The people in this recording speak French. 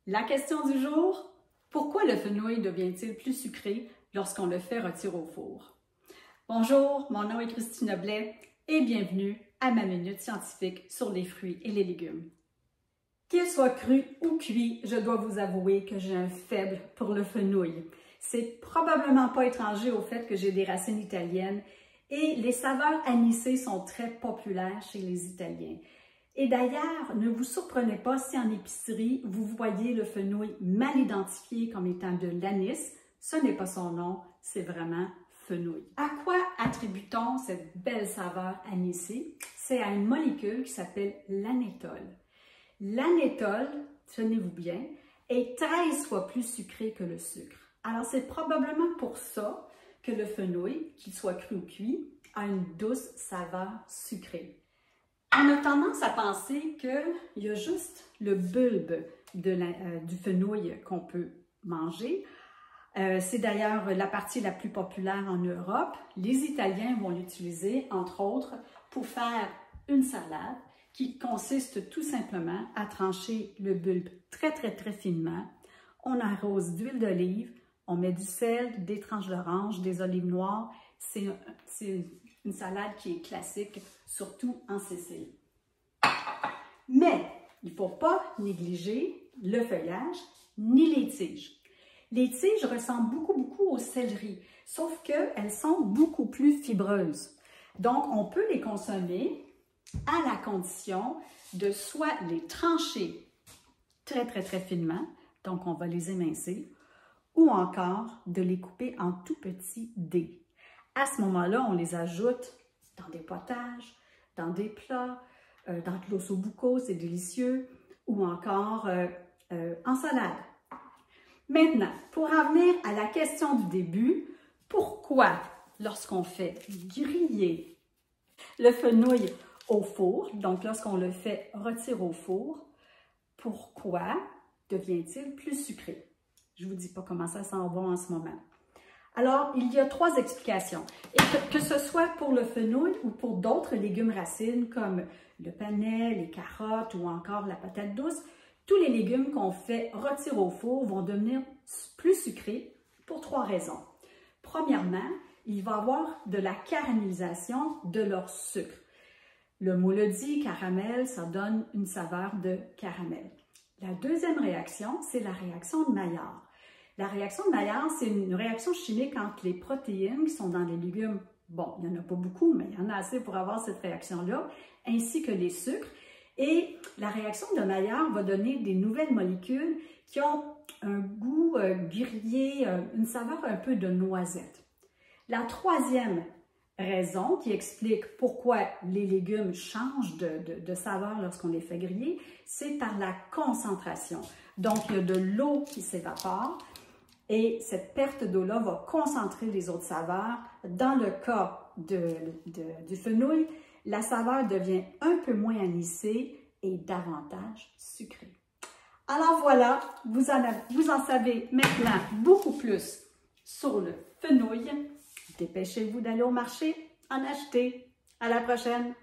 La question du jour, pourquoi le fenouil devient-il plus sucré lorsqu'on le fait rôtir au four? Bonjour, mon nom est Christine Blais et bienvenue à ma minute scientifique sur les fruits et les légumes. Qu'ils soient crus ou cuits, je dois vous avouer que j'ai un faible pour le fenouil. C'est probablement pas étranger au fait que j'ai des racines italiennes et les saveurs anisées sont très populaires chez les Italiens. Et d'ailleurs, ne vous surprenez pas si en épicerie, vous voyez le fenouil mal identifié comme étant de l'anis. Ce n'est pas son nom, c'est vraiment fenouil. À quoi attribue-t-on cette belle saveur anisée? C'est à une molécule qui s'appelle l'anétol. L'anétol, tenez-vous bien, est 13 fois plus sucré que le sucre. Alors, c'est probablement pour ça que le fenouil, qu'il soit cru ou cuit, a une douce saveur sucrée. On a tendance à penser qu'il y a juste le bulbe du fenouil qu'on peut manger. C'est d'ailleurs la partie la plus populaire en Europe. Les Italiens vont l'utiliser, entre autres, pour faire une salade qui consiste tout simplement à trancher le bulbe très finement. On arrose d'huile d'olive, on met du sel, des tranches d'orange, des olives noires. C'est une salade qui est classique, surtout en Sicile. Mais il ne faut pas négliger le feuillage ni les tiges. Les tiges ressemblent beaucoup au céleri, sauf qu'elles sont beaucoup plus fibreuses. Donc, on peut les consommer à la condition de soit les trancher très finement, donc on va les émincer, ou encore de les couper en tout petits dés. À ce moment-là, on les ajoute dans des potages, dans des plats, dans de l'ossobuco, c'est délicieux, ou encore en salade. Maintenant, pour en venir à la question du début, pourquoi lorsqu'on fait griller le fenouil au four, donc lorsqu'on le fait rôtir au four, pourquoi devient-il plus sucré? Je ne vous dis pas comment ça s'en va en ce moment. Alors, il y a 3 explications. Et que ce soit pour le fenouil ou pour d'autres légumes racines comme le panais, les carottes ou encore la patate douce, tous les légumes qu'on fait rôtir au four vont devenir plus sucrés pour 3 raisons. Premièrement, il va y avoir de la caramélisation de leur sucre. Le mot le dit, caramel, ça donne une saveur de caramel. La deuxième réaction, c'est la réaction de Maillard. La réaction de Maillard, c'est une réaction chimique entre les protéines qui sont dans les légumes. Bon, il n'y en a pas beaucoup, mais il y en a assez pour avoir cette réaction-là, ainsi que les sucres. Et la réaction de Maillard va donner des nouvelles molécules qui ont un goût grillé, une saveur un peu de noisette. La troisième raison qui explique pourquoi les légumes changent de saveur lorsqu'on les fait griller, c'est par la concentration. Donc, il y a de l'eau qui s'évapore et cette perte d'eau-là va concentrer les autres saveurs. Dans le cas du fenouil, la saveur devient un peu moins anisée et davantage sucrée. Alors voilà, vous en savez maintenant beaucoup plus sur le fenouil. Dépêchez-vous d'aller au marché, en acheter. À la prochaine!